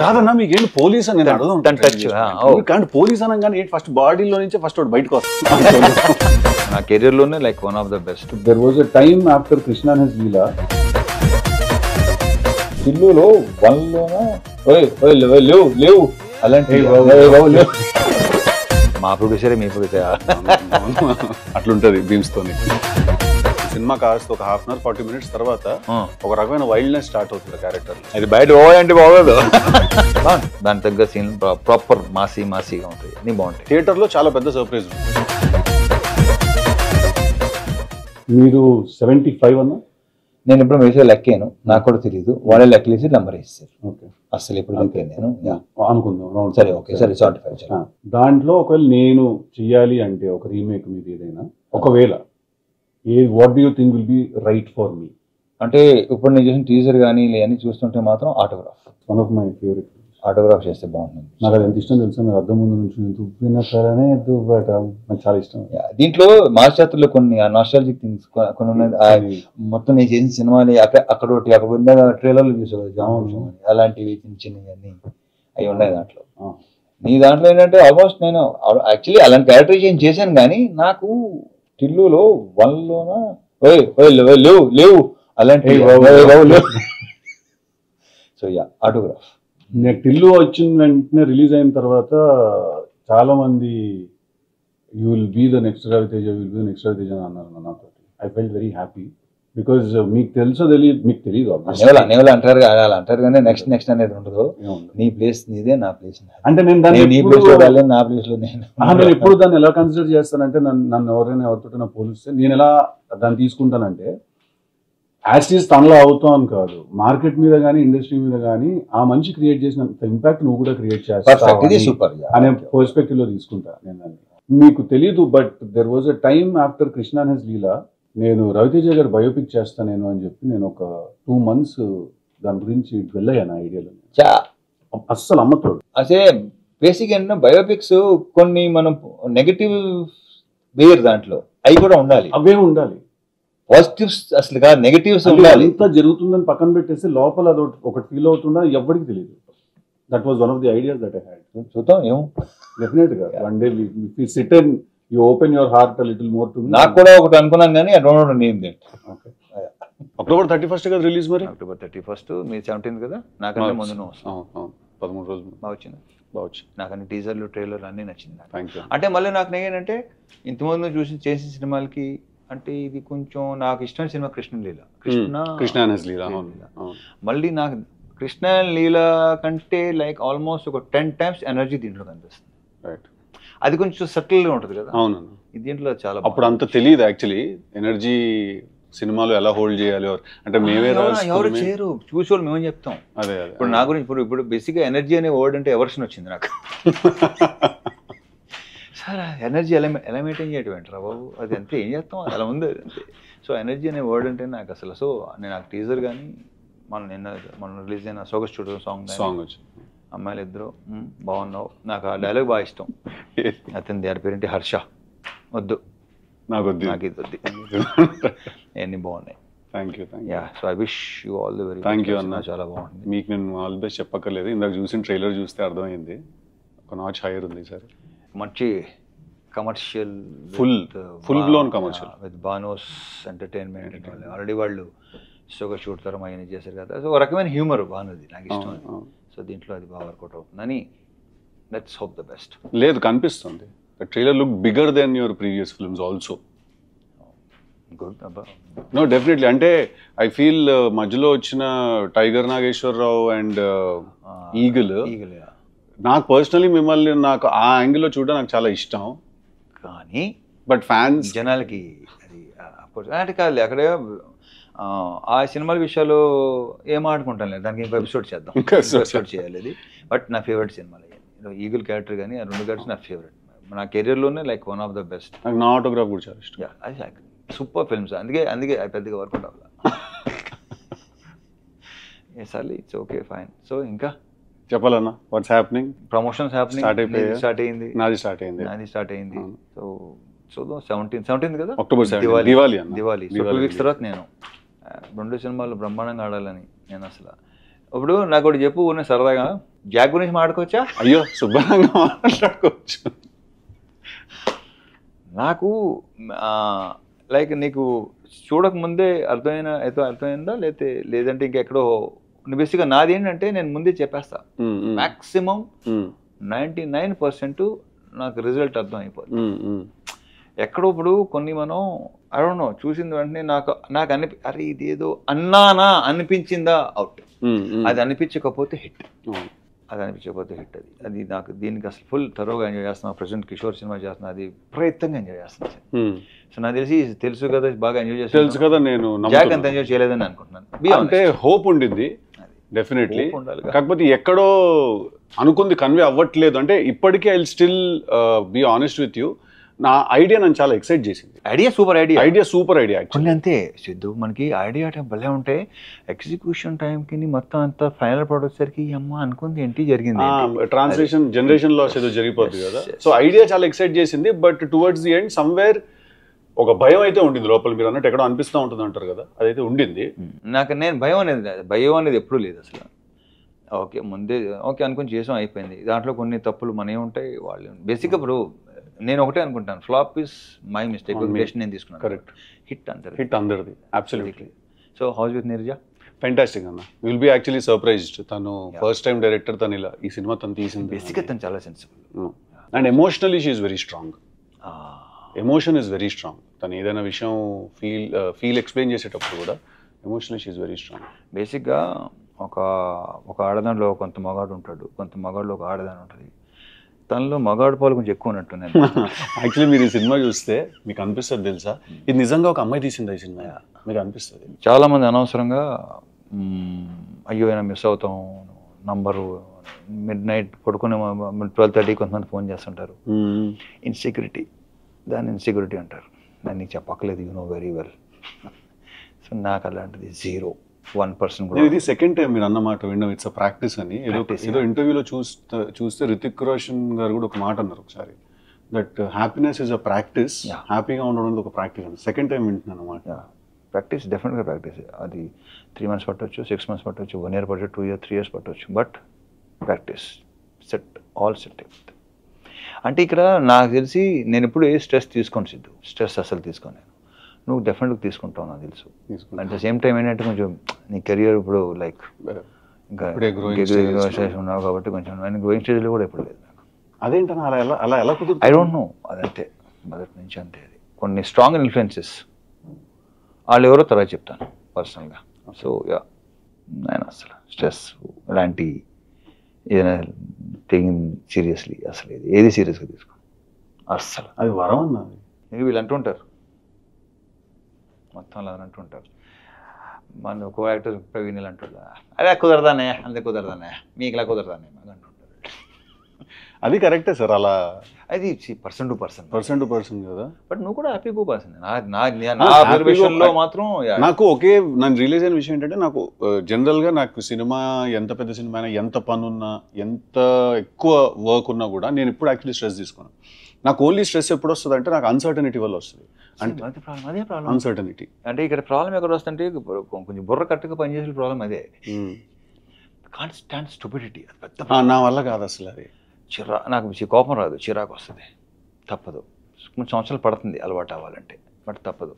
కాదన్నా మీకేంటి పోలీస్ అని నేను అడగను. టచ్ పోలీస్ అనగానే ఏంటి ఫస్ట్ బాడీలో నుంచే ఫస్ట్ ఒకటి బయటకు వస్తుంది. నా కెరీర్లోనే like one of the best. There was a time after Krishna and his Leela టిల్లులో వన్లోనా లేవు లేవు అలాంటి మా ప్రొడ్యూసరే మీ ప్రొడ్యూసర్ అట్లుంటది బీమ్స్ తోని. సినిమా కాస్త ఒక హాఫ్ అన్ అవర్ 40 minutes తర్వాత ఒక రకమైన వైల్డ్నెస్ స్టార్ట్ అవుతుంది క్యారెక్టర్. అది బయట పోవాలంటే బాగోదు. దాని తగ్గ సీన్ ప్రాపర్ మాసీగా ఉంటాయి, అన్ని బాగుంటాయి. థియేటర్ లో చాలా పెద్ద సర్ప్రైజ్. మీరు 75 అన్నా? నేను ఇప్పుడు వేసే లెక్కాను, నాకు కూడా తెలియదు. వాళ్ళే లెక్కలేసి నెంబర్ వేస్తారు. అసలు ఇప్పుడు లెక్కాను నేను అనుకుందాం. సరే ఓకే సరే 75. దాంట్లో ఒకవేళ నేను చెయ్యాలి అంటే ఒక రీమేక్ మీద ఏదైనా, ఒకవేళ what do you think will be right for me? అంటే ఇప్పుడు నేను చేసిన టీజర్ కానీ లేని చూస్తుంటే మాత్రం autograph one of my favourite. Autograph చేస్తే బాగుంటుంది. నాకు అది ఎంత ఇష్టం తెలుసా, మీరు అద్దం ముందు నుంచి దువ్విన సరే దువ్వట నాకు చాలా ఇష్టం. దీంట్లో మాస్టర్లో కొన్ని నాస్టాలజిక్ థింగ్స్ కొన్ని ఉన్నాయి. మొత్తం నేను చేసిన సినిమాని అక్కడ ట్రైలర్లు చూసేవాళ్ళు అలాంటివి చిన్నవి అవి ఉన్నాయి దాంట్లో. నీ దాంట్లో ఏంటంటే ఆల్మోస్ట్ నేను యాక్చువల్లీ అలాంటి క్యారెక్టరైజేషన్ చేశాను, కానీ నాకు టిల్లులో వన్లోనా లేవు లేవు అలాంటి. So yeah autograph. నాకు టిల్లు వచ్చిన వెంటనే రిలీజ్ అయిన తర్వాత చాలా మంది you will be the next Raviteja, will be the next Raviteja అని అన్నారు నాతో. I felt very happy because మీకు తెలుసో తెలియదు, మీకు తెలియదు అంటారు అంటారు కానీ నెక్స్ట్ అనేది ఉండదు. నీ ప్లేస్ నీదే, నా ప్లేస్ అంటే నేను నా ప్లేస్ లో నేను ఎప్పుడు దాన్ని ఎలా కన్సిడర్ చేస్తానంటే, నన్ను ఎవరైనా ఎవరితో నా పోలిస్తే నేను ఎలా దాన్ని తీసుకుంటానంటే, యాస్టీస్ తనలో అవుతాం కాదు, మార్కెట్ మీద కానీ ఇండస్ట్రీ మీద కానీ ఆ మనిషి క్రియేట్ చేసినంత ఇంపాక్ట్ నువ్వు కూడా క్రియేట్ చేస్తావు అనే పర్స్పెక్టివ్ లో తీసుకుంటా నేను దాన్ని. మీకు తెలీదు, but there was a time after Krishna and his Leela నేను రవితేజ గారు బయోపిక్ చేస్తా నేను అని చెప్పి నేను ఒక 2 months దాని గురించి వెళ్ళాను ఐడియాలో. అస్సలు అమ్మతోడు. అదే బేసిక్ ఏంటంటే బయోపిక్స్ కొన్ని మనం నెగటివ్ వేరు దాంట్లో అవి కూడా ఉండాలి, అవే ఉండాలి. పాజిటివ్స్ అసలు కాదు, నెగటివ్స్ ఉండాలి. ఎంత జరుగుతుందని పక్కన పెట్టేసి లోపల అది ఒకటి ఫీల్ అవుతుందా ఎవరికి తెలియదు. That was one of the ideas that I had. చూద్దాం ఏమో, డెఫినెట్ గా one day we sit and you open your heart a little more to me. నాకు కూడా ఒకటి అనుకున్నాను కానీ I don't no name that. Okay. October 31st కదా release మరి? October 31st మీ 17th కదా, నాకన్నా ముందు 13 రోజులు బాగా వచ్చింది. బావచ్చు. నాకు అన్ని టీజర్లు ట్రైలర్లు అన్నీ నచ్చింది. Thank you. అంటే మళ్ళీ నాకు ఏంటంటే ఇంతకుముందు చేసిన సినిమాలకి అంటే ఇది కొంచెం నాకు ఇష్టమైన cinema Krishna Leela. Krishna and his Leela. మళ్ళీ నాకు కృష్ణ లీల కంటే లైక్ ఆల్మోస్ట్ ఒక 10 times ఎనర్జీ దీంట్లో కనిపిస్తుంది. రైట్. అది కొంచెం సటిల్గా ఉంటుంది కదా. అవును. దీంట్లో చాలా అప్పుడు అంత తెలియదు యాక్చువల్లీ ఎనర్జీ సినిమాలో ఎలా హోల్డ్ చేయాలి అంటే మేమే ఎవరు చేయరు, చూసేవాళ్ళు మేమేం చెప్తాం. అదే ఇప్పుడు నా గురించి ఇప్పుడు బేసిక్గా ఎనర్జీ అనే వర్డ్ అంటే ఎవర్షన్ వచ్చింది నాకు. సార్ ఎనర్జీ ఎలా మెయింటైన్ చేయటం ఏంటరా బాబు, అది అంతే ఏం చేస్తాం అలా ఉంది అంతే. సో ఎనర్జీ అనే వర్డ్ అంటే నాకు అసలు సో నేను నాకు టీజర్ కానీ మనం రిలీజ్ అయిన సోగస్ స్టూడియో సాంగ్ వచ్చి అమ్మాయిలు ఇద్దరు బాగున్నావు, నాకు ఆ డైలాగ్ బాగా ఇష్టం. అతని దాని పేరేంటి హర్ష, వద్దు నాకు ఇది వద్దు, అన్నీ బాగున్నాయి. Thank you. Yeah so I wish you all the very. Thank you అన్న, చాలా బాగుంది. మీకు నేను ఆల్ ది బెస్ట్ చెప్పక్కర్లేదు, ఇందాక చూసిన ట్రైలర్ చూస్తే అర్థమైంది ఒక నాచ్ హైయర్ ఉంది సార్. మంచి commercial, full blown commercial with bonus entertainment. Already వాళ్ళు షోగా షూట్ తరం అయిన చేశారు కదా, సో ఒక రకమైన హ్యూమర్ బాగున్నది, నాకు ఇష్టం. సో దీంట్లో అది బాగా వర్కౌట్ అవుతుందని లెట్స్ హోప్ ద బెస్ట్. లేదు కనిపిస్తుంది, trailer look bigger then your previous films also. Good. No definitely, అంటే ఐ ఫీల్ మధ్యలో వచ్చిన టైగర్ నాగేశ్వరరావు అండ్ ఈగల్ నాకు పర్సనలీ మిమ్మల్ని నాకు ఆ యాంగిల్లో చూడడం నాకు చాలా ఇష్టం. కానీ బట్ ఫ్యాన్స్ జనాలకి అది అంటే కాదు, అక్కడే ఆ సినిమాల విషయాలు ఏం ఆడుకుంటాం లేదు, దానికి ఇంకో ఎపిసోడ్ చేద్దాం, ఎపిసోడ్ చేయాలి అది. బట్ నా ఫేవరెట్ సినిమాలు ఈగల్ క్యారెక్టర్ కానీ ఆ 2 క్యారెక్టర్స్ నా ఫేవరెట్, నా కెరీర్లోనే like one of the best. నాకు నా ఆటోగ్రాఫ్ కూడా చాలా ఇష్టం. అది సూపర్ ఫిల్మ్స్, అందుకే పెద్దగా వర్కౌట్ అవ్వాలి. సార్లీ ఇట్స్ ఓకే ఫైన్. సో ఇంకా చెప్పాలన్నా what's happening? Promotions happening, start అయింది. నాది స్టార్ట్ అయింది. సో చూద్దాం. 17th కదా, October 17, దివాళీ. సో 2 weeks తర్వాత నేను 2 సినిమాలు బ్రహ్మాండంగా ఆడాలని నేను అసలు. ఇప్పుడు నాకు ఒకటి చెప్పు, సరదాగా జాక్ గురించి మాట్లాడుకోవచ్చా? అయ్యో శుభ్రంగా మాట్లాడుకోవచ్చు. నాకు లైక్ నీకు చూడకముందే అర్థమైందా లేదంటే ఇంకెక్కడో బేసిక్గా నాది ఏంటంటే నేను ముందే చెప్పేస్తా, మ్యాక్సిమం 99% నాకు రిజల్ట్ అర్థం అయిపోతుంది. ఎక్కడో ఇప్పుడు కొన్ని మనం అడోనో చూసిన వెంటనే నాకు అరే ఇదేదో అన్నానా అనిపించిందా అవుట్, అది అనిపించకపోతే హిట్, అది నాకు దీనికి అసలు ఫుల్ థరోగా ఎంజాయ్ చేస్తున్నాను. ప్రజెంట్ కిషోర్ సినిమా చేస్తున్నా, అది ప్రయత్నంగా ఎంజాయ్ చేస్తున్నాను. సో నాకు తెలుసు కదా బాగా ఎంజాయ్ చేస్తాను, తెలుసు కదా నేను జాక్ అంత ఎంజాయ్ చేయలేదని అనుకుంటున్నాను. అంటే హోప్ ఉండింది డెఫినెట్లీ, కాకపోతే ఎక్కడో అనుకుంది కన్వే అవ్వట్లేదు. అంటే ఇప్పటికీ I still be honest with you, నా ఐడియా నన్ను చాలా ఎక్సైట్ చేసింది. ఐడియా సూపర్ ఐడియా కొన్ని అంతే సిద్ధు, మనకి ఐడియా భలే ఉంటే ఎగ్జిక్యూషన్ టైంకి మొత్తం అంతా ఫైనల్ ప్రొడక్ట్ సరికి అమ్మ అనుకుంది ఏంటి జరిగింది, ట్రాన్స్లేషన్ జనరేషన్ లాస్ ఏదో జరిగిపోతుంది కదా. సో ఐడియా చాలా ఎక్సైట్ చేసింది, but towards the end somewhere ఒక భయం అయితే ఉండింది లోపల. మీరు అన్నట్టు ఎక్కడో అనిపిస్తూ ఉంటుంది అంటారు కదా, అదైతే ఉండింది నాకు. నేను భయం అనేది ఎప్పుడూ లేదు అసలు. ఓకే అనుకుని చేసాం, అయిపోయింది. దాంట్లో కొన్ని తప్పులు మనమే ఉంటాయి, వాళ్ళు బేసిక్గా. ఇప్పుడు నేను ఒకటే అనుకుంటాను, ఫ్లాప్ ఇస్ మై మిస్టేక్, నేను తీసుకున్నాను. కరెక్ట్. హిట్ అందరిది absolutely. So how's with Neeraja fantastic అన్న. Will be actually surprised. తను ఫస్ట్ టైం డైరెక్టర్, తను ఇలా ఈ సినిమా తను తీసింది. బేసిక్గా తను చాలా sensible and emotionally she is very strong. Emotion is very strong. తను ఏదైనా విషయం ఫీల్ ఎక్స్ప్లెయిన్ చేసేటప్పుడు కూడా emotionally she is very strong. బేసిక్గా ఒక ఆడదానిలో కొంత మగాడు ఉంటాడు, కొంత మగాడులో ఒక ఆడదాని ఉంటుంది. తనలో మగాడు పాలు కొంచెం ఎక్కువ ఉన్నట్టున్నాను. యాక్చువల్లీ మీరు ఈ సినిమా చూస్తే మీకు అనిపిస్తుంది తెలుసా, ఇది నిజంగా ఒక అమ్మాయి తీసింది ఈ సినిమా మీకు అనిపిస్తుంది. చాలా మంది అనవసరంగా అయ్యో అయినా మిస్ అవుతాం నంబరు, మిడ్ నైట్ పడుకునే 12:30 కొంతమంది ఫోన్ చేస్తుంటారు. ఇన్సెక్యూరిటీ, దాన్ని ఇన్సెక్యూరిటీ అంటారు. దాన్ని నీకు చెప్పక్కలేదు, you know very well. So నాకు అలాంటిది 0-1% కూడా. ఇది సెకండ్ టైం మీరు అన్నమాట విన్నాం, ఇట్స్ అ ప్రాక్టీస్ అని. ఏదో ఇంటర్వ్యూలో చూస్తే రితిక్ రోషన్ గారు కూడా ఒక మాట అన్నారు ఒకసారి, that happiness is a practice, హ్యాపీగా ఉండడం ఒక ప్రాక్టీస్ అని. సెకండ్ టైం వింటున్నాను అన్నమాట. ప్రాక్టీస్, డెఫినెట్గా ప్రాక్టీస్. అది 3 months పట్టవచ్చు, 6 months పట్టవచ్చు, 1 year పట్టవచ్చు, 2 years 3 years పట్టవచ్చు, బట్ ప్రాక్టీస్ ఆల్ సెట్. అంటే ఇక్కడ నాకు తెలిసి నేను ఎప్పుడు ఏ స్ట్రెస్ తీసుకోను సిద్ధు, స్ట్రెస్ అసలు తీసుకోను. నువ్వు డెఫినెట్గా తీసుకుంటావు నాకు తెలుసు. అట్ ద సేమ్ టైం ఏంటంటే కొంచెం నీ కెరియర్ ఇప్పుడు లైక్ ఇంకా ఉన్నావు కాబట్టి కొంచెం గ్రోయింగ్ స్టేజ్లో కూడా ఎప్పుడు లేదు నాకు. అదేంటన్నా అలా ఎలా కుదురు? ఐ డోంట్ నో, అదంతే మొదటి నుంచి అంతే. అది కొన్ని స్ట్రాంగ్ ఇన్ఫ్లుయెన్సెస్, వాళ్ళు ఎవరో తర్వాత చెప్తాను పర్సనల్గా. సో యా, నేను అసలు స్ట్రెస్ ఇలాంటి ఏదైనా టేకింగ్ సీరియస్లీ అసలు ఏది సీరియస్గా తీసుకో అస్సలు. అది వరం అన్నది. వీళ్ళు అంటుంటారు మొత్తం అలా అంటుంటారు. మన కో యాక్టర్ ప్రవీణ్ అంటుంటా, అదే కుదరదానే, అంతే కుదరదానే, మీకు ఇలా కుదరదానే మాకు అంటుంటారు. అది కరెక్టే సార్, అలా అది పర్సన్ టు పర్సన్ కదా. బట్ నువ్వు కూడా హ్యాపీ గో పర్సన్. మాత్రం నాకు నన్ను రియలైజ్ అయిన విషయం ఏంటంటే, నాకు జనరల్గా నాకు సినిమా ఎంత పెద్ద సినిమా అయినా, ఎంత పని ఉన్నా, ఎంత ఎక్కువ వర్క్ ఉన్నా కూడా నేను ఇప్పుడు యాక్చువల్లీ స్ట్రెస్ తీసుకున్నాను. నాకు ఓన్లీ స్ట్రెస్ ఎప్పుడు వస్తుంది అంటే నాకు అన్సర్టనిటీ వల్ల వస్తుంది. అంటే అదే ప్రాబ్లం, అన్సర్టనిటీ. అంటే ఇక్కడ ప్రాబ్లం ఎక్కడ వస్తుంటే కొంచెం బుర్ర కరెక్ట్గా పనిచేసే ప్రాబ్లం అదే. కాన్స్టాంట్ స్టూపిడిటీ, నా వల్ల కాదు అసలు. అది నాకు కోపం రాదు, చిరాకు వస్తుంది, తప్పదు. కొన్ని సంవత్సరాలు పడుతుంది అలవాటు అవ్వాలంటే, బట్ తప్పదు.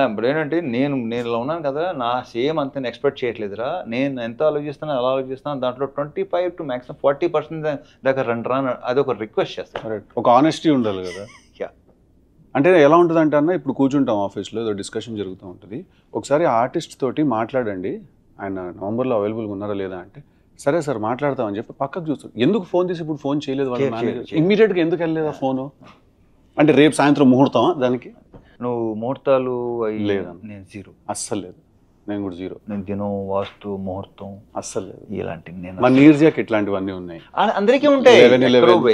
ఇప్పుడు ఏంటంటే నేను ఇలా ఉన్నాను కదా, నా సేమ్ అంత ఎక్స్పెక్ట్ చేయట్లేదురా, నేను ఎంత ఆలోచిస్తాను అలా ఆలోచిస్తాను, దాంట్లో 25 to maximum 40% దాకా రాను, అది ఒక రిక్వెస్ట్ చేస్తాను. ఒక ఆనెస్టీ ఉండాలి కదా. అంటే ఎలా ఉంటుంది అంటే అన్న, ఇప్పుడు కూర్చుంటాం ఆఫీస్లో, ఏదో డిస్కషన్ జరుగుతూ ఉంటుంది, ఒకసారి ఆర్టిస్ట్ తోటి మాట్లాడండి, ఆయన నవంబర్లో అవైలబుల్గా ఉన్నారా లేదా అంటే, సరే సార్ మాట్లాడతామని చెప్పి పక్కకు చూస్తాం. ఎందుకు ఫోన్ తీసి ఇప్పుడు ఫోన్ చేయలేదు వాళ్ళ మేనేజర్, ఇమ్మీడియట్గా ఎందుకు వెళ్ళలేదా ఫోను అంటే, రేపు సాయంత్రం ముహూర్తం దానికి నువ్వు ముహూర్తాలు లేదా? నేను 0, అస్సలు లేదు. నేను కూడా 0. నేను దినం, వాస్తు, ముహూర్తం అస్సలు లేదు. ఇలాంటి మన నీర్జాకి ఇట్లాంటివన్నీ ఉన్నాయి, అందరికీ ఉంటాయి.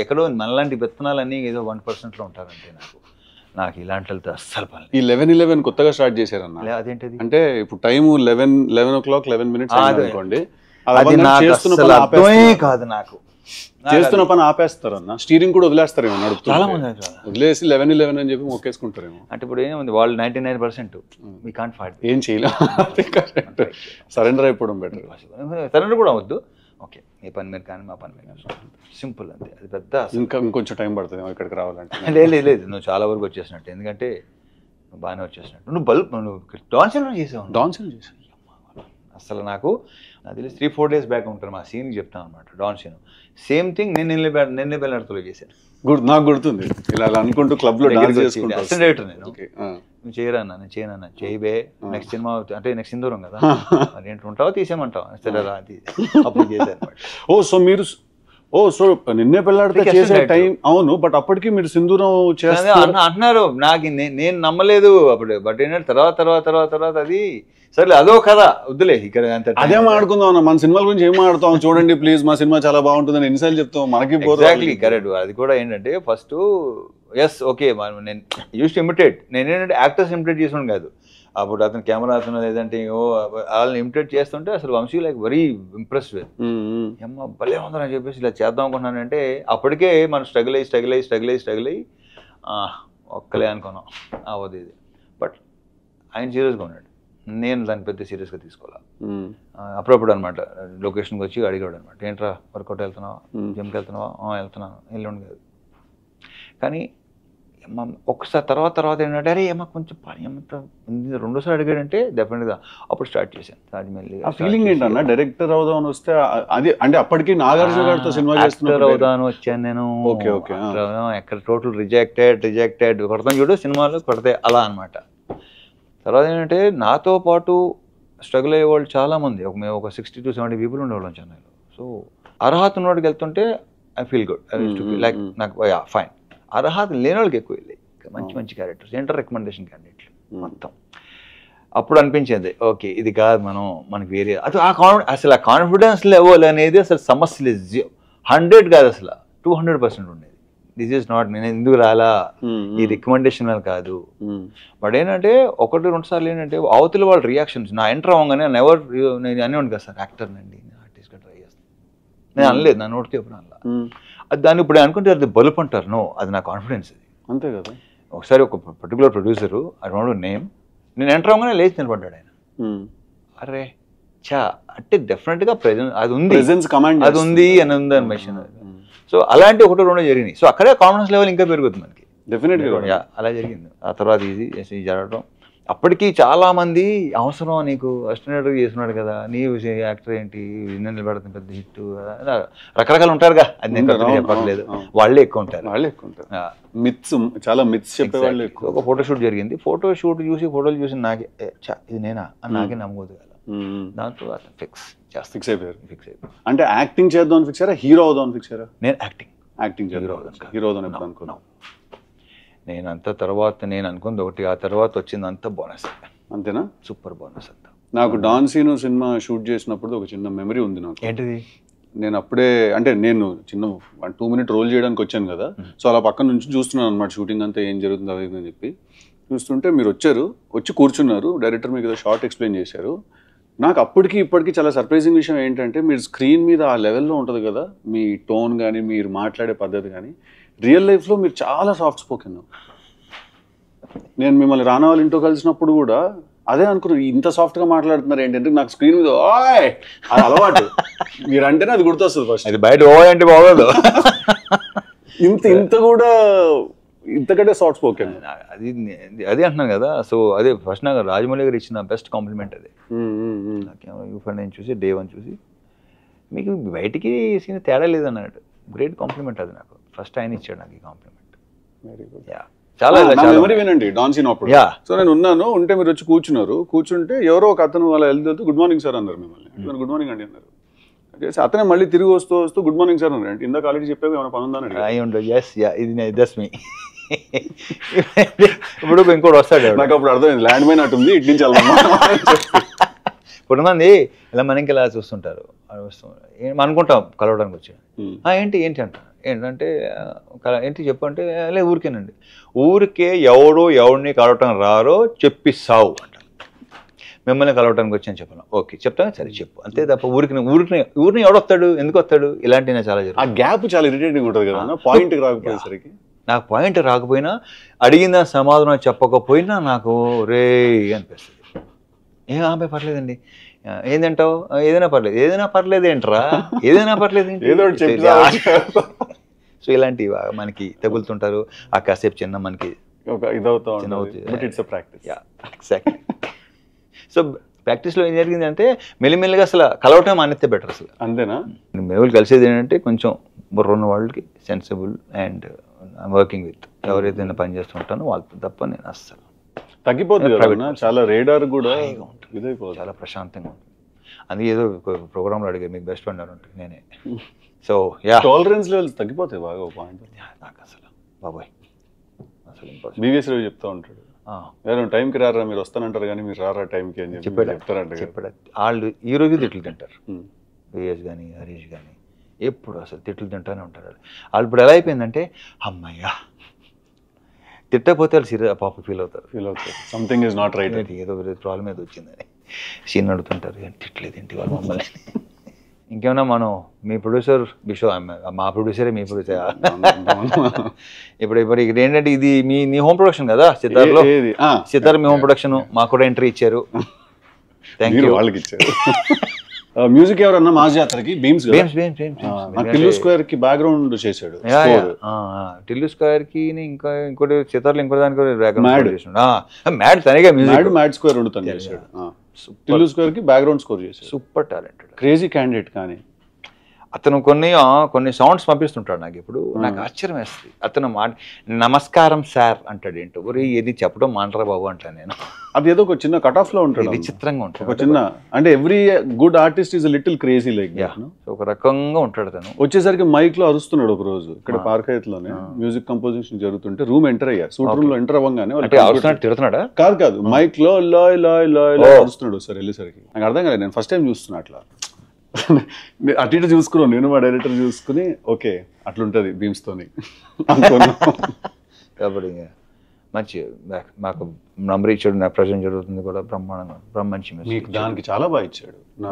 ఎక్కడో మనలాంటి విత్తనాలన్నీ ఏదో 1%లో ఉంటారంటే నాకు ఇలాంటి అస్సలు పని. ఈ 11:11 కొత్తగా స్టార్ట్ చేశారన్న. అదేంటది అంటే, ఇప్పుడు టైము 11 o'clock 11 minutes అనుకోండి, కాదు నాకు చేస్తున్న పని ఆపేస్తారు అన్న, స్టీరింగ్ కూడా వదిలేస్తారేమో, నడుపుతూ వదిలేసి 11:11 అని చెప్పి మొక్కేసుకుంటారేమో. అంటే ఇప్పుడు ఏముంది, వాళ్ళు 99% we can't fight, ఏం చేయలేం, సరెండర్ అయిపోవడం బెటర్. సరెండర్ కూడా అవద్దు, ఓకే ఏ పని మీరు కానీ మా పని మీరు చూసుకుంటాం, సింపుల్ అంతే. అది పెద్ద ఇంకొంచెం టైం పడుతుంది ఇక్కడికి రావాలంటే. లేదు నువ్వు చాలా వరకు వచ్చేసినట్టు, ఎందుకంటే నువ్వు బాగానే వచ్చేసినట్టు. నువ్వు డాన్సన్ చేసావు. డాన్సన్ చేసాను అసలు నాకు తెలిసి 3-4 days బ్యాక్ ఉంటాను మా సీన్కి చెప్తాను అనమాట. డాన్ సీన్ సేమ్ థింగ్ నిన్నే బెల్లర్తో చేశాను. నాకు గుర్తుంది, ఇలా అనుకుంటూ క్లబ్ లో డాన్స్ చేసుకుంటూ అసిస్టెంట్ డైరెక్టర్ నేను. నువ్వు చేయరా అన్న, నేను చేయనన్నా, చేయబే నెక్స్ట్ సినిమా అంటే నెక్స్ట్ సింధూరం కదా, మరి ఏంటి ఉంటావో తీసేయమంటావు, సరే రా అప్పుడు చేశాను అనమాట. సో నిన్నే పెళ్ళాడితే చేసే టైం. అవును, బట్ అప్పటికి మీరు సింధూరం అంటున్నారు. నాకు నేను నమ్మలేదు అప్పుడు, బట్ ఏంటంటే తర్వాత అది సరే అదో కదా వద్దులే ఇక్కడ అదే మాట్లాడుకుందాం అన్న. మన సినిమాల గురించి ఏం మాట్లాడతాం చూడండి ప్లీజ్, మా సినిమా చాలా బాగుంటుందని ఎన్నిసార్లు చెప్తాం మనకి. Exactly correct. అది కూడా ఏంటంటే ఫస్ట్ ఎస్ ఓకే నేను యూస్ టు ఇమిటేట్, నేను ఏంటంటే యాక్టర్స్ ఇమిటేట్ చేసాను కాదు. అప్పుడు అతను కెమెరా అతను లేదంటే వాళ్ళని ఇమిటేట్ చేస్తుంటే అసలు Vamsi like very impressed with అమ్మ భలే ఉందని చెప్పేసి ఇలా చేద్దాం అనుకున్నానంటే అప్పటికే మనం స్ట్రగుల్ అయ్యి ఒక్కలే అనుకున్నాం అవ్వదు ఇది. బట్ ఆయన సీరియస్గా ఉన్నాడు, నేను దాన్ని పెద్ద సీరియస్గా తీసుకోవాలి. అప్పుడప్పుడు అనమాట లొకేషన్కి వచ్చి అడిగాడు అనమాట, ఏంట్రా వర్కౌట్ వెళ్తున్నావా, జిమ్కి వెళ్తున్నావా, వెళ్తున్నాను, ఎల్లుండి కాదు. కానీ ఒకసారి తర్వాత ఏంటంటే అరే ఏమో కొంచెం పని రెండోసారి అడిగాడంటే డెఫినెట్గా అప్పుడు స్టార్ట్ చేశాను రాజమౌళి. ఆ ఫీలింగ్ ఏంటన్నా డైరెక్టర్ అవుదాం అని వస్తే అది అంటే అప్పటికి నాగార్జున గారితో సినిమా యాక్టర్ అవుదాను వచ్చాను నేను. ఎక్కడ టోటల్ రిజెక్టెడ్ కొడతాను చూడు సినిమాలు కొడితే అలా అనమాట. తర్వాత ఏంటంటే నాతో పాటు స్ట్రగుల్ అయ్యే వాళ్ళు చాలామంది, మేము ఒక 60 to 70 people ఉండేవాళ్ళం చెన్నైలో. సో అర్హత ఉన్నవాడికి వెళ్తుంటే ఐ ఫీల్ గుడ్, లైక్ నాకు ఫైన్. అర్హత లేని వాళ్ళకి ఎక్కువ వెళ్ళాయి మంచి క్యారెక్టర్స్, ఇంటర్ రికమెండేషన్ క్యాండిడేట్లు మొత్తం. అప్పుడు అనిపించింది ఓకే ఇది కాదు మనకి వేరే అది అసలు ఆ కాన్ఫిడెన్స్ లెవెల్ అనేది అసలు సమస్య లేదు, 100 కాదు అసలు 200% ఉండేది. దిస్ ఈజ్ నాట్ నేను ఎందుకు రాలా ఈ రికమెండేషన్ వల్ల కాదు. బట్ ఏంటంటే 1-2 సార్లు ఏంటంటే అవతల వాళ్ళ రియాక్షన్స్ నా ఎంటర్ అవ్వగానే నేను అనేవాడిని కదా సార్ యాక్టర్ని అండి, నేను ఆర్టిస్ట్గా ట్రై చేస్తాను, నేను అనలేదు నా నోటితో ఎప్పుడు అనలా. అది దాన్ని ఇప్పుడు అనుకుంటే అది బలుపు అంటారు, నో అది నా కాన్ఫిడెన్స్ అది అంతే కదా. ఒకసారి ఒక particular producer I don't no name, నేను ఎంటర్ అవ్వగానే లేచి నిలబడ్డాడు ఆయన. అరే చా అంటే డెఫినెట్గా అది ఉంది అని ఉంది అని మెషిన్. సో అలాంటి 1-2 జరిగినాయి. సో అక్కడే కాన్ఫిడెన్స్ లెవెల్ ఇంకా పెరుగుతుంది మనకి డెఫినెట్గా. అలా జరిగింది. ఆ తర్వాత ఇది జరగడం అప్పటికి చాలా మంది అవసరం నీకు అసిస్టెంట్ చేస్తున్నాడు కదా, నీ యాక్టర్ ఏంటి నిలబెడుతుంది పెద్ద హిట్, రకరకాలు ఉంటారుగా, అది నేను చెప్పట్లేదు, వాళ్ళే ఎక్కువ ఉంటారు. చాలా మిత్స్ చెప్పేవాళ్ళు. ఒక ఫోటోషూట్ జరిగింది, ఫోటోలు చూసి నాకే ఇది నేనా అని నాకే నమ్మకూడదు కదా, దాంతో ఫిక్స్ అయిపోయారు. అంటే యాక్టింగ్ చేద్దాం అని ఫిక్స్ అయ్యారా, హీరో అవుదాం ఫిక్స్ అయ్యారా? నేను యాక్టింగ్ హీరో అవుదాం ఎప్పుడు అనుకున్నాను నేను. అంత తర్వాత నేను అనుకుంది ఒకటి, ఆ తర్వాత వచ్చింది అంతా బోనస్. అంతేనా? సూపర్ బోనస్ అంతా. నాకు డాన్ సీను సినిమా షూట్ చేసినప్పుడు ఒక చిన్న మెమరీ ఉంది నాకు. ఏంటిది? నేను అప్పుడే అంటే నేను చిన్న 2 minute రోల్ చేయడానికి వచ్చాను కదా, సో అలా పక్కన నుంచి చూస్తున్నాను అనమాట షూటింగ్ అంతా ఏం జరుగుతుంది అది అని చెప్పి చూస్తుంటే మీరు వచ్చి కూర్చున్నారు, డైరెక్టర్ మీకు ఏదో షార్ట్ ఎక్స్ప్లెయిన్ చేశారు. నాకు అప్పటికి ఇప్పటికీ చాలా సర్ప్రైజింగ్ విషయం ఏంటంటే మీరు స్క్రీన్ మీద ఆ లెవెల్లో ఉంటుంది కదా మీ టోన్ కానీ మీరు మాట్లాడే పద్ధతి కానీ, రియల్ లైఫ్లో మీరు చాలా సాఫ్ట్ స్పోకెన్. నేను మిమ్మల్ని రానా వాళ్ళ ఇంట్లో కలిసినప్పుడు కూడా అదే అనుకున్నాను, ఇంత సాఫ్ట్గా మాట్లాడుతున్నారు ఏంటంటే నాకు స్క్రీన్ మీద ఓయ్ అది అలవాటు, మీరంటేనే అది గుర్తొస్తుంది ఫస్ట్. అది బయట ఓయ్ అంటే బాగోదు, ఇంత కూడా ఇంతకంటే సాఫ్ట్ స్పోకెన్. అదే అంటున్నాను కదా. సో అదే ఫస్ట్ నాకు రాజమౌళి గారు ఇచ్చిన బెస్ట్ కాంప్లిమెంట్ అదే. నేను చూసి డే 1 చూసి మీకు బయటికి సీన్ తేడా లేదన్నాడు, గ్రేట్ కాంప్లిమెంట్ అది నాకు. ఫస్ట్ ఆయన ఇచ్చాడు నాకు ఈ కాంప్లిమెంట్. Very good. చాలా మెమరీ వినండి డాన్ సీన్ అప్పుడు. సో నేను ఉంటే మీరు వచ్చి కూర్చుంటే ఎవరో ఒక అతను వాళ్ళ వెళ్తూ గుడ్ మార్నింగ్ సార్ అన్నారు మిమ్మల్ని. గుడ్ మార్నింగ్ అండి అన్నారు. చేసి అతనే మళ్ళీ తిరిగి వస్తూ గుడ్ మార్నింగ్ సార్ అన్నారు. అంటే ఇందాక ఆల్రెడీ చెప్పావు ఏమైనా పని ఉందని. ఇప్పుడు ఇంకోటి వస్తాడు, నాకు అప్పుడు అర్థమైంది ల్యాండ్ మైన్ అటు ఉంది, ఇటు నుంచి కొంతమంది ఇలా మనకి ఇలా చూస్తుంటారు, అనుకుంటాం కలవడానికి వచ్చాడు, ఏంటి అంట, ఏంటంటే ఏంటి చెప్పంటే లే ఊరికేనండి, ఊరికే ఎవరిని కలవటం రారో చెప్పిస్తావు అంట, మిమ్మల్ని కలవటానికి వచ్చి అని చెప్పాను. ఓకే చెప్తాను, సరే చెప్పు, అంతే తప్ప ఊరిని ఎవడొస్తాడు, ఎందుకు వస్తాడు, ఇలాంటివి చాలా జరుగుతుంది. ఆ గ్యాప్ చాలా ఇరిటేటింగ్ ఉంటుంది కదా, పాయింట్ రాకపోయేసరికి. నాకు పాయింట్ రాకపోయినా అడిగిన సమాధానం చెప్పకపోయినా నాకు రే అనిపిస్తుంది. ఏం ఆమె పర్లేదండి, ఏంటంటావు ఏదైనా పర్లేదు ఏదైనా పర్లేదు ఏంట్రా ఏదైనా పర్లేదు ఏంటి? ఏదో ఒకటి చెప్పి సో ఇలాంటివి మనకి తగులుతుంటారు ఆ కాసేపు చిన్న మనకి ఒక ఇదవుతా చిన్న ఉంటుంది but it's a practice. Exactly. So ప్రాక్టీస్లో ఏం జరిగిందంటే మెల్లిమెల్లిగా అసలు కలవటం మానేస్తే బెటర్ అసలు. అంతేనా? మేము కలిసేది ఏంటంటే కొంచెం బుర్ర ఉన్న వాళ్ళకి సెన్సిబుల్ అండ్ వర్కింగ్ విత్ ఎవరైతే పని చేస్తుంటానో వాళ్ళతో తప్ప నేను అస్సలు తగ్గిపోతుంది కదా, చాలా రేడార్ కూడా ఇదైపోతుంది, చాలా ప్రశాంతంగా ఉంటుంది. అందుకే ఏదో ప్రోగ్రాంలో అడిగారు మీకు బెస్ట్ ఫ్రెండ్ అంటే నేనే. సో టాలరెన్స్ లెవెల్స్ తగ్గిపోతాయి బాగా ఒక పాయింట్. నాకు అసలు బాబాయ్ అసలు బీవీఎస్ రావు చెప్తా ఉంటాడు, టైంకి రారా మీరు వస్తానంటారు కానీ మీరు రారా టైంకి అని చెప్పి చెప్తారంట. వాళ్ళు ఈ రోజు తిట్లు తింటారు, విఎస్ కానీ హరీష్ కానీ ఎప్పుడు అసలు తిట్లు తింటానే ఉంటారు. వాళ్ళు ఇప్పుడు ఎలా అయిపోయిందంటే అమ్మయ్యా తిట్టకపోతే వాళ్ళు సీరియస్ పాప ఫీల్ అవుతారు సంథింగ్ ఈజ్ నాట్ రైట్, ఏదో ప్రాబ్లం ఏదో వచ్చిందని సీన్ అడుగుతుంటారు. తిట్టలేదు ఏంటి వాళ్ళు మమ్మల్ని. ఇంకేమన్నా మనం మీ ప్రొడ్యూసర్ బిషో మా ప్రొడ్యూసరే మీ ప్రొడ్యూసర్ ఇప్పుడు ఇక్కడ ఏంటంటే ఇది మీ హోమ్ ప్రొడక్షన్ కదా సితార్లో, సితార్ మీ హోమ్ ప్రొడక్షన్ మాకు కూడా ఎంట్రీ ఇచ్చారు. Thank you. వాళ్ళకి ఇచ్చారు. మ్యూజిక్ ఎవరన్నా మాస్ జాతరకి బీమ్స్ టిల్లు స్క్వేర్ కి బ్యాక్గ్రౌండ్ చేశాడు. టిల్లు స్క్వేర్ కి ఇంకా ఇంకోటి సితార్లో ఇంకో దానికి మ్యాడ్ తనగా మ్యాడ్ స్క్వేర్ తను చేశాడు. టిల్లు స్క్వేర్ కి బ్యాక్గ్రౌండ్ స్కోర్ చేశాడు. Super talented crazy candidate. కానీ అతను కొన్ని సౌండ్స్ పంపిస్తుంటాడు నాకు. ఇప్పుడు నాకు ఆశ్చర్యం వేస్తుంది. అతను నమస్కారం సార్ అంటాడు. ఏంటో ఏది చెప్పడం మాంటరా బాబు అంటాను నేను. అది ఏదో ఒక చిన్న కట్ ఆఫ్ లో ఉంటుంది, విచిత్రంగా ఉంటుంది. ఒక చిన్న అంటే every good artist is little crazy like ఒక రకంగా ఉంటాడు తను. వచ్చేసరికి మైక్ లో అరుస్తున్నాడు ఒక రోజు ఇక్కడ పార్క్ లోనే మ్యూజిక్ కంపోజిషన్ జరుగుతుంటే రూమ్ ఎంటర్ అయ్యారు. సూట్ రూమ్ లో ఎంటర్ అవ్వగానే తిడుతున్నాడా? కాదు మైక్ లో లాయ్ లాయ్ లాయ్ లాయ్ అరుస్తున్నాడు. సార్ వెళ్ళేసరికి నాకు అర్థం కాలేదు. నేను ఫస్ట్ టైం చూస్తున్నా అట్లా. అటు ఇటు చూసుకున్నాను నేను, మా డైరెక్టర్ చూసుకుని ఓకే అట్లుంటది బీమ్స్ తోని కాబట్టి మంచి మాకు నంబర్ ఇచ్చాడు. నా ప్రజెంట్ జరుగుతుంది కూడా బ్రహ్మాండంగా మంచి మీకు దానికి చాలా బాగా ఇచ్చాడు. నా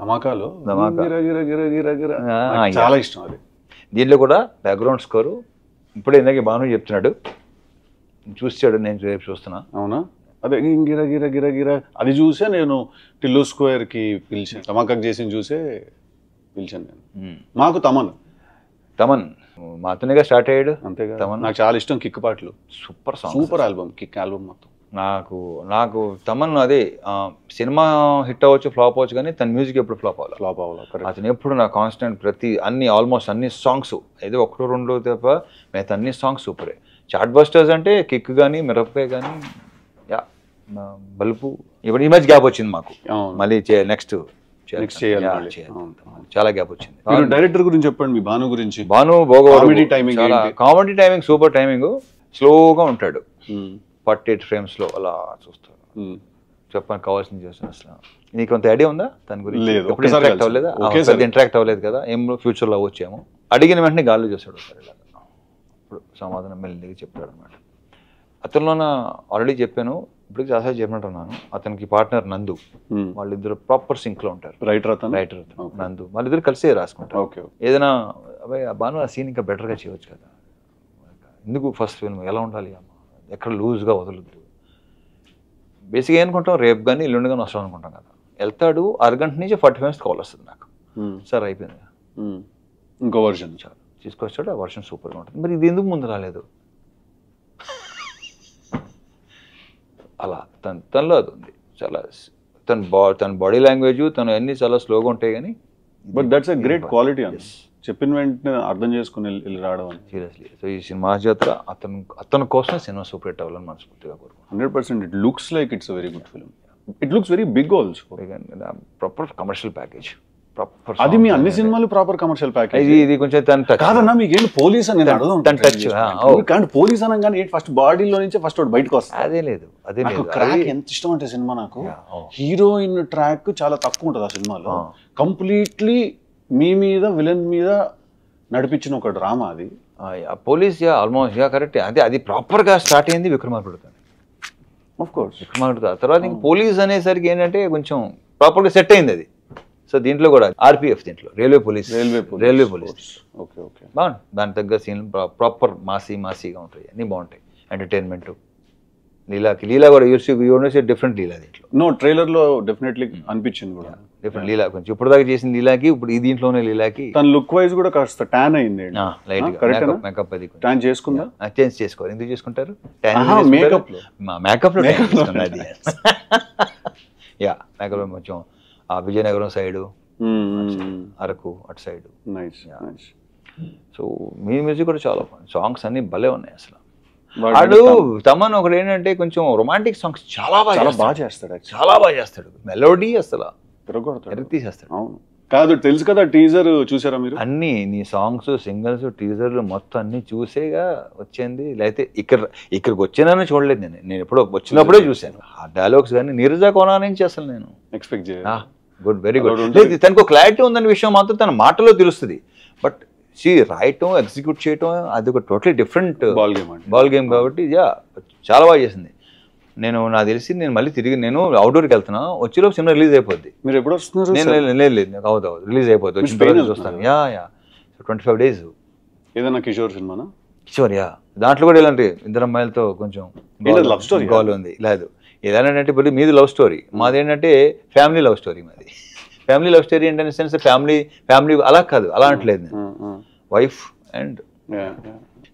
ధమాకాలో చాలా ఇష్టం అది. దీంట్లో కూడా బ్యాక్గ్రౌండ్ స్కోరు ఇప్పుడే ఇందాక బాను చెప్తున్నాడు, చూసాడు, నేను రేపు చూస్తున్నా. అవునా? అదే గిర గిర గిర గిర అది చూసే నేను టిల్లు స్క్వేర్ కి పిలిచాను. ధమాకా చేసి చూసే పిలిచాను నేను. మాకు తమన్ మాతోనేగా స్టార్ట్ అయ్యాడు. అంతేగా. నాకు చాలా ఇష్టం కిక్ పాటలు. సూపర్ ఆల్బమ్, కిక్ ఆల్బమ్ మొత్తం. నాకు తమన్ అదే సినిమా హిట్ అవ్వచ్చు ఫ్లాప్ అవ్వచ్చు కానీ తన మ్యూజిక్ ఎప్పుడు ఫ్లాప్ అవ్వాలి. అతను ఎప్పుడు నా కాన్స్టెంట్ ప్రతి ఆల్మోస్ట్ అన్ని సాంగ్స్ ఏదో ఒకటో రెండో తప్ప మిగతా అన్ని సాంగ్స్ సూపరే. చార్ట్ బస్టర్స్ అంటే కిక్ కానీ మిరపకాయ కానీ బల్పు. ఇప్పుడు ఈ మధ్య గ్యాప్ వచ్చింది మాకు, మళ్ళీ నెక్స్ట్ చాలా గ్యాప్ వచ్చింది. డైరెక్టర్ గురించి చెప్పండి, మీ భాను గురించి. Bhanu comedy timing super timing. స్లోగా ఉంటాడు, 48 frames లో అలా చూస్తాడు. చెప్పడానికి కావాల్సింది చేస్తాను. అసలు నీకు కొంత ఐడియా ఉందా దాని గురించి? ఇంటరాక్ట్ అవ్వలేదా? ఇంటరాక్ట్ అవ్వలేదు కదా, ఏం ఫ్యూచర్లో అవ్వచ్చేమో. అడిగిన వెంటనే గాల్లో చూస్తాడు ఒకసారి ఇలా. ఇప్పుడు సమాధానం మెల్లిగా చెప్తాడు అనమాట. అతనిలోన ఆల్రెడీ చెప్పాను, ఇప్పుడు చాలాసార్లు చెప్పినట్టున్నాను. అతనికి పార్ట్నర్ నందు, వాళ్ళిద్దరు ప్రాపర్ సింక్ లో ఉంటారు. రైటర్ నందు, వాళ్ళిద్దరు కలిసే రాసుకుంటారు. ఏదైనా అబ్బాయి బాను ఆ సీన్ ఇంకా బెటర్ గా చేయవచ్చు కదా, ఎందుకు ఫస్ట్ ఫిల్మ్ ఎలా ఉండాలి అమ్మ, ఎక్కడ లూజ్గా వదలద్దు. బేసిక్గా ఏమనుకుంటాం, రేపు కానీ ఎల్లుండి కానీ వస్తాం అనుకుంటాం కదా. వెళ్తాడు, అరగంట నుంచి 40 minutes కాల్ వస్తుంది నాకు. సార్ అయిపోయింది, ఇంకో వర్షన్ చాలు తీసుకొచ్చాడు. ఆ వర్షన్ సూపర్గా ఉంటుంది. మరి ఇది ఎందుకు ముందు రాలేదు? అలా తనలో అది ఉంది. చాలా తన బాడీ లాంగ్వేజ్ తను అన్ని చాలా స్లోగా ఉంటాయి కానీ but that's a great quality అని చెప్పిన వెంటనే అర్థం చేసుకుని వెళ్ళి రావడం అని. సీరియస్లీ. సో ఈ సినిమా జాతర అతని కోసం సినిమా సూపర్ హిట్ అవ్వాలని మనస్ఫూర్తిగా కోరుకుంటున్నాను. 100%. It looks like it's very good film. It looks very big also. Proper commercial package. అది మీ అన్ని సినిమాలు ప్రాపర్ కమర్షియల్ ప్యాకేజ్. ఇది కొంచెం కాదన్నా, మీకేంటి పోలీస్ అని టచ్ పోలీస్ అనగానే ఫస్ట్ బాడీలో నుంచి ఫస్ట్ బయటకు వస్తుంది. అదే లేదు, అదే క్రాక్ ఎంత ఇష్టం అంటే సినిమా నాకు. హీరోయిన్ ట్రాక్ చాలా తక్కువ ఉంటుంది ఆ సినిమాలో. కంప్లీట్లీ మీ మీద విలన్ మీద నడిపించిన ఒక డ్రామా అది. Police almost correct. అది ప్రాపర్ గా స్టార్ట్ అయింది విక్రమార్కుడుతో. ఆఫ్ కోర్స్ విక్రమార్కుడు తర్వాత ఇంక పోలీస్ అనేసరికి ఏంటంటే కొంచెం ప్రాపర్ గా సెట్ అయింది అది. సో దీంట్లో కూడా ఆర్పిఎఫ్, దీంట్లో రైల్వే పోలీస్ బాగుంది. దాని తగ్గ సీన్ ప్రాపర్ మాసీగా ఉంటాయి, అన్నీ బాగుంటాయి. ఎంటర్టైన్మెంట్ లీలా కూడా యూనివర్సిటీ డిఫరెంట్ లీలా దీంట్లో నో ట్రైలర్ లో డెఫినెట్లీ అనిపించింది కూడా డిఫరెంట్ లీలా కొంచెం ఇప్పుడు దాకా చేసిన లీలాకి ఇప్పుడు ఈ దీంట్లోనే లీలాకి తన లుక్ వైజ్ కూడా కాస్త ట్యాన్ అయింది లైట్ కరెక్ట్ మేకప్ అది ట్యాన్ చేసుకుందా చేంజ్ చేసుకోవాలి ఎందుకు చేసుకుంటారు మేకప్ లో మేకప్ లో అది యా మేకప్ లో కొంచెం ఆ విజయనగరం సైడ్ అరకు అటు సైడ్ నైస్ నైస్ సో మీ మ్యూజిక్ కూడా చాలా బాగుంది సాంగ్స్ అన్ని భలే ఉన్నాయి అసలు వాడు తమన్ ఒకటి ఏంటంటే కొంచెం రొమాంటిక్ సాంగ్స్ చాలా బాగా చేస్తాడు చాలా బాగా చేస్తాడు మెలోడీ అసలు తీసేస్తాడు అవును కాదు తెలుసు కదా టీజర్ చూసారా మీరు అన్ని నీ సాంగ్స్ సింగల్స్ టీజర్లు మొత్తం అన్ని చూసేగా వచ్చింది లేకపోతే ఇక్కడికి వచ్చినానని చూడలేదు నేను ఎప్పుడో వచ్చినప్పుడే చూశాను ఆ డైలాగ్స్ కానీ నీరజా కోనా నుంచి అసలు నేను ఎక్స్పెక్ట్ గుడ్ వెరీ గుడ్ లేదు తనకు క్లారిటీ ఉందన్న విషయం మాత్రం తన మాటలో తెలుస్తుంది బట్ రాయటం ఎగ్జిక్యూట్ చేయటం అది ఒక టోటలీ డిఫరెంట్ బాల్ గేమ్ కాబట్టి యా చాలా బాగా చేసింది నాకు తెలిసి నేను మళ్ళీ తిరిగి నేను అవుట్డోర్కి వెళ్తున్నా వచ్చేలోపు సినిమా రిలీజ్ అయిపోద్ది మీరు ఎప్పుడు వస్తున్నారు లేదు నాకు అవుతుంది రిలీజ్ అయిపోద్ది వచ్చి చూస్తాను యా 25 days ఏదైనా కిషోర్ సినిమానా కిషోర్ యా దాంట్లో కూడా ఇలాంటి ఇద్దరు అమ్మాయిలతో కొంచెం లవ్ స్టోరీ గోల్ ఉంది లేదు ఏదైనా ఇప్పుడు మీది లవ్ స్టోరీ మాది ఏంటంటే ఫ్యామిలీ లవ్ స్టోరీ మాది ఫ్యామిలీ లవ్ స్టోరీ ఏంటనే సెన్స్ ఫ్యామిలీ అలా కాదు అలా అంటలేదు నేను wife and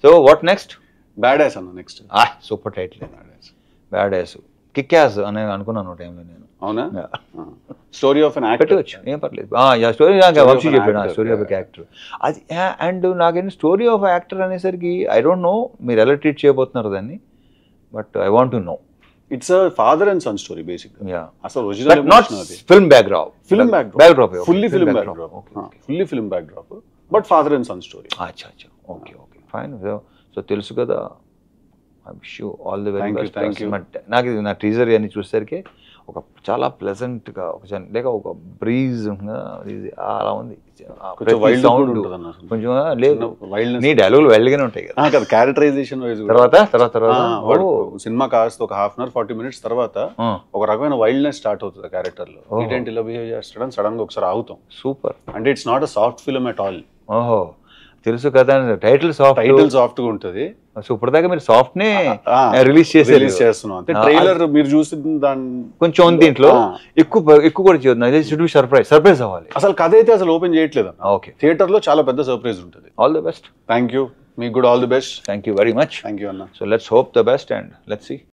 so what next bad ass అన్న next super title bad ass kick ass అని అనుకున్నాను టైంలో నేను అవునా స్టోరీ ఆఫ్ అన్ యాక్టర్ పెట్టవచ్చు ఏం పర్లేదు స్టోరీ వంశీ చెప్పాడు స్టోరీ ఆఫ్ యాక్టర్ అది అండ్ నాకేంటి స్టోరీ ఆఫ్ యాక్టర్ అనేసరికి ఐ డోంట్ నో మీరు ఎలా ట్రీట్ చేయబోతున్నారు దాన్ని but I want to know it's father and son story basic అసలు original not film backdrop fully film backdrop but father and son story అచ్చా okay fine so తెలుసు కదా I wish you all the very best నాకు ఇది నా teaser అని చూసేసరికి ఒక చాలా ప్లెజెంట్గా ఒక బ్రీజ్ అలా ఉంది సౌండ్ కొంచెం లేదు నీ డైలాగులు వైల్డ్గానే ఉంటాయి కదా క్యారెక్టరైజేషన్ తర్వాత సినిమా కాస్త ఒక 1/2 hour 40 minutes తర్వాత ఒక రకమైన వైల్డ్నెస్ స్టార్ట్ అవుతుంది క్యారెక్టర్ లో ఏంటి ఇలా బిహేవ్ చేస్తాడని సడన్ గా ఒకసారి ఆగుతాం సూపర్ అంటే it's not a soft film at all ఓహో తెలుసు కదా టైటిల్ సాఫ్ట్ గా ఉంటుంది సో ఇప్పటిదాకా మీరు సాఫ్ట్ నే రిలీజ్ చేస్తున్నాం అంటే ట్రైలర్ మీరు చూసిన దాని కొంచెం దీంట్లో ఎక్కువ కూడా చేయొద్దు సర్ప్రైజ్ అవ్వాలి అసలు కథ అయితే అసలు ఓపెన్ చేయట్లేదు ఓకే థియేటర్ లో చాలా పెద్ద సర్ప్రైజ్ ఉంటుంది all the best thank you మీకు కూడా all the best thank you very much thank you అన్న so let's hope the best and let's see